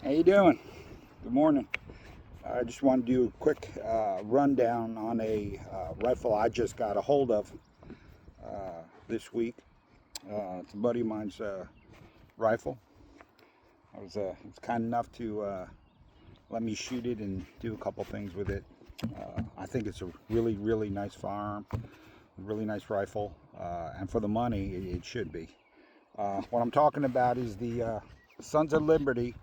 How you doing? Good morning. I just want to do a quick rundown on a rifle I just got a hold of this week. It's a buddy of mine's rifle. I was kind enough to let me shoot it and do a couple things with it. I think it's a really nice firearm, a really nice rifle, and for the money, it should be. What I'm talking about is the Sons of Liberty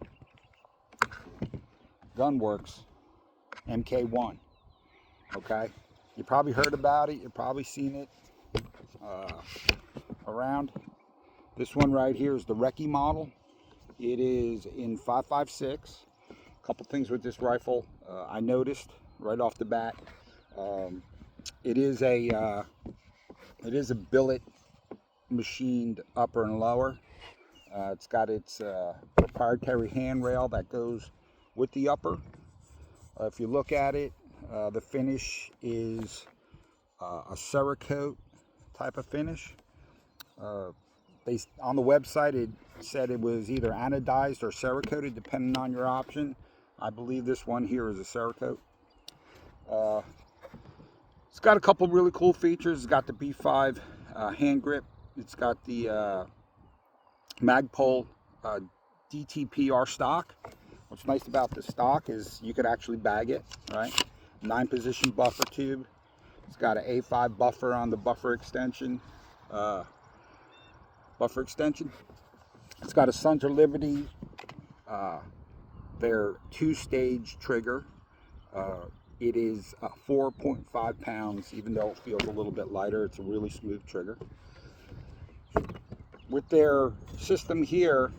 Gunworks MK1. Okay, you probably heard about it, you've probably seen it around. This one right here is the RECCE model. It is in 5.56. A couple things with this rifle I noticed right off the bat. It is a billet machined upper and lower. It's got its proprietary handrail that goes with the upper. If you look at it, the finish is a Cera-kote type of finish. On the website it said it was either anodized or Cera-coated depending on your option. I believe this one here is a Cera-kote. It's got a couple really cool features. It's got the B5 hand grip. It's got the Magpul DTPR stock. What's nice about this stock is you could actually bag it, right? 9-position buffer tube. It's got an A5 buffer on the buffer extension. It's got a Sons of Liberty, their 2-stage trigger. It is 4.5 pounds, even though it feels a little bit lighter. It's a really smooth trigger. With their system here,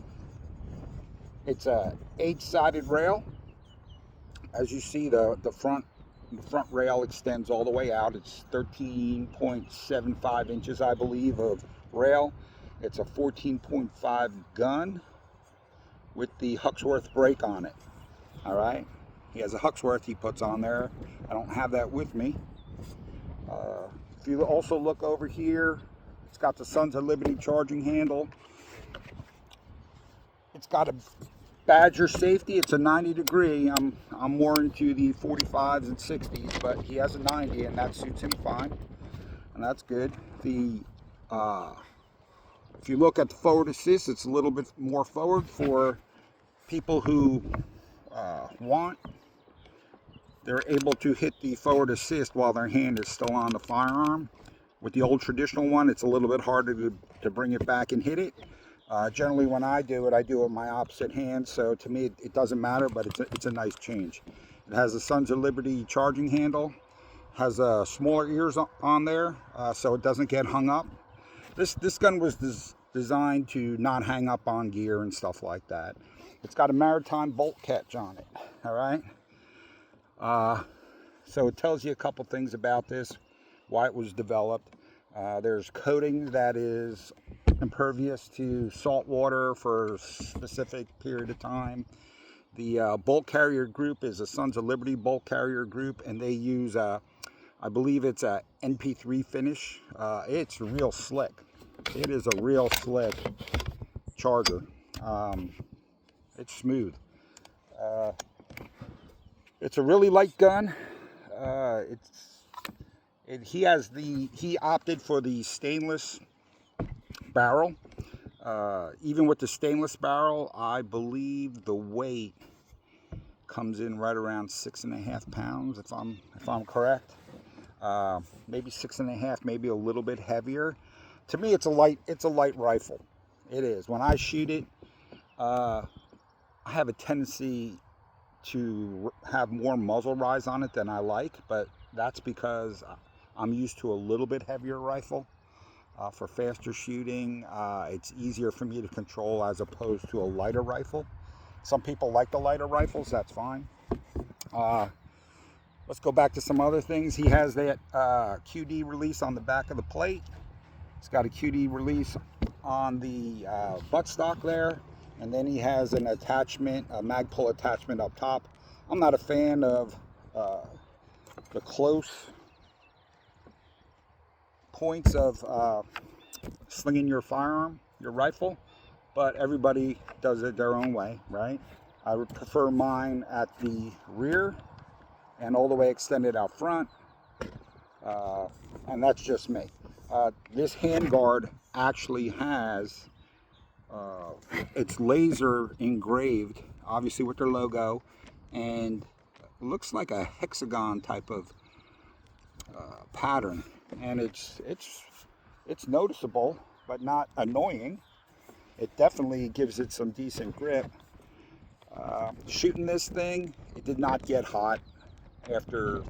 it's a 8-sided rail. As you see, the front rail extends all the way out. It's 13.75 inches, I believe, of rail. It's a 14.5 gun with the Huxworth brake on it. All right. He has a Huxworth he puts on there. I don't have that with me. If you also look over here, it's got the Sons of Liberty charging handle. It's got a Badger safety. It's a 90 degree. I'm more into the 45s and 60s, but he has a 90 and that suits him fine, and that's good. The if you look at the forward assist, it's a little bit more forward for people who they're able to hit the forward assist while their hand is still on the firearm. With the old traditional one, it's a little bit harder to bring it back and hit it. Generally, when I do it with my opposite hand, so to me it doesn't matter, but it's a nice change. It has a Sons of Liberty charging handle, has smaller ears on there, so it doesn't get hung up. This gun was designed to not hang up on gear and stuff like that. It's got a maritime bolt catch on it, all right? So it tells you a couple things about this, why it was developed. There's coating that is impervious to salt water for a specific period of time. The bolt carrier group is a Sons of Liberty bolt carrier group, and they use I believe it's a NP3 finish. It's real slick. It is a real slick charger. It's smooth. It's a really light gun. He opted for the stainless barrel. Even with the stainless barrel, I believe the weight comes in right around 6.5 pounds, if I'm correct. Maybe 6.5, maybe a little bit heavier. To me, it's a light rifle. It is. When I shoot it, I have a tendency to have more muzzle rise on it than I like, but that's because I'm used to a little bit heavier rifle. For faster shooting, it's easier for me to control as opposed to a lighter rifle. Some people like the lighter rifles, that's fine. Let's go back to some other things. He has that QD release on the back of the plate. It's got a QD release on the buttstock there, and then he has an attachment, a Magpul attachment up top. I'm not a fan of the close points of slinging your firearm, your rifle, but everybody does it their own way, right? I would prefer mine at the rear and all the way extended out front, and that's just me. This handguard actually has, it's laser engraved, obviously with their logo, and it looks like a hexagon type of pattern, and it's noticeable, but not annoying. It definitely gives it some decent grip. Shooting this thing, it did not get hot after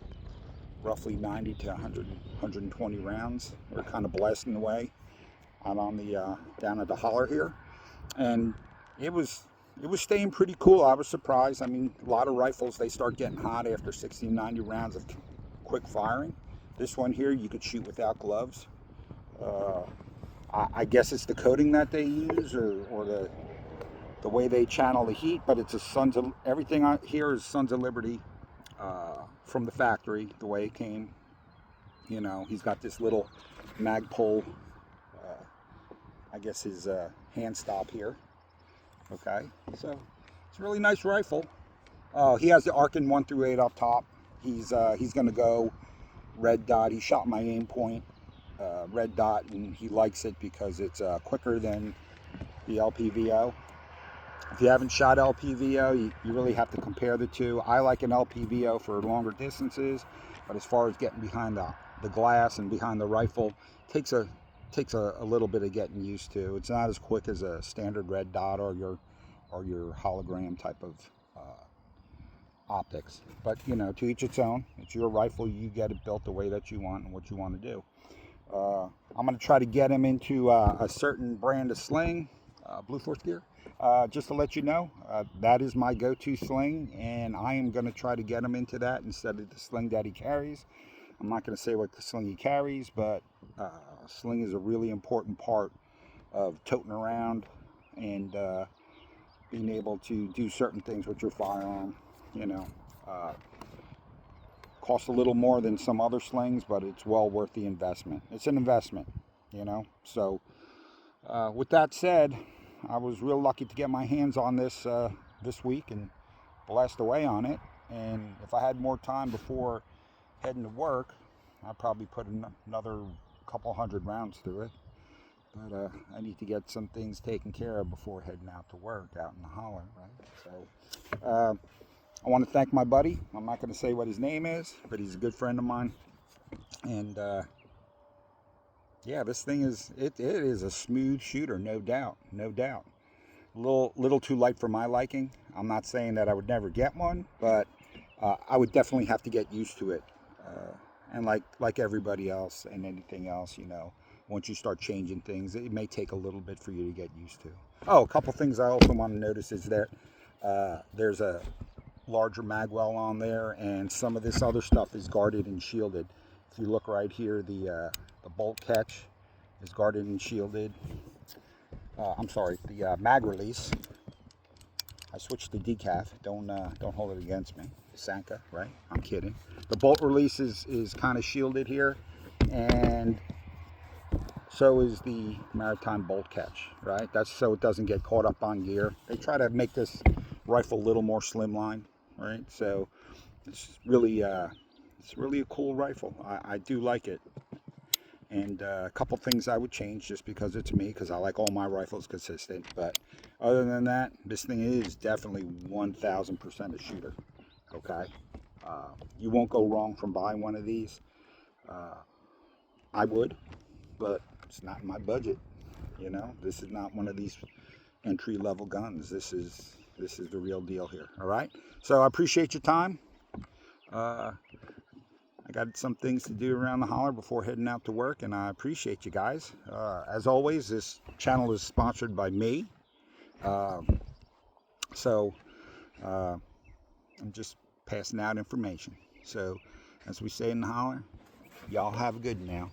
roughly 90 to 100, 120 rounds. We're kind of blasting away out on the down at the holler here, and it was staying pretty cool. I was surprised. I mean, a lot of rifles, they start getting hot after 60, 90 rounds of quick firing. This one here, you could shoot without gloves. I guess it's the coating that they use, or the way they channel the heat, but it's everything here is Sons of Liberty from the factory, the way it came. You know, he's got this little Magpul, I guess his hand stop here. Okay, so it's a really nice rifle. He has the Arkin 1 through 8 up top. He's gonna go red dot. He shot my aim point red dot, and he likes it because it's quicker than the LPVO. If you haven't shot LPVO, you really have to compare the two. I like an LPVO for longer distances, but as far as getting behind the glass and behind the rifle, takes a little bit of getting used to. It's not as quick as a standard red dot or your hologram type of optics. But you know, to each its own. It's your rifle. You get it built the way that you want and what you want to do. I'm going to try to get him into a certain brand of sling, blueforcegear. Just to let you know, that is my go-to sling, and I am going to try to get him into that instead of the sling that he carries. I'm not going to say what the sling he carries, but sling is a really important part of toting around and being able to do certain things with your firearm. You know, costs a little more than some other slings, but it's well worth the investment. It's an investment, you know. So with that said, I was real lucky to get my hands on this this week and blast away on it. And if I had more time before heading to work, I'd probably put another couple hundred rounds through it. But I need to get some things taken care of before heading out to work out in the holler, right? So I want to thank my buddy. I'm not going to say what his name is, but he's a good friend of mine. And yeah, this thing is it is a smooth shooter, no doubt, no doubt. A little too light for my liking. I'm not saying that I would never get one, but I would definitely have to get used to it. And like everybody else and anything else, you know, once you start changing things, it may take a little bit for you to get used to. Oh, a couple things I also want to notice is that there's a larger magwell on there, and some of this other stuff is guarded and shielded. If you look right here, the bolt catch is guarded and shielded. I'm sorry, the mag release. I switched to decaf. Don't hold it against me. Sanka, right? I'm kidding. The bolt release is kind of shielded here, and so is the maritime bolt catch, right? That's so it doesn't get caught up on gear. They try to make this rifle a little more slimline, right? So it's really a cool rifle. I do like it. And a couple things I would change just because it's me, because I like all my rifles consistent. But other than that, this thing is definitely 1000% a shooter. Okay, you won't go wrong from buying one of these. I would, but it's not in my budget. You know, this is not one of these entry-level guns. This is the real deal here. All right. So I appreciate your time. I got some things to do around the holler before heading out to work, and I appreciate you guys. As always, this channel is sponsored by me. So I'm just passing out information. So as we say in the holler, y'all have a good one now.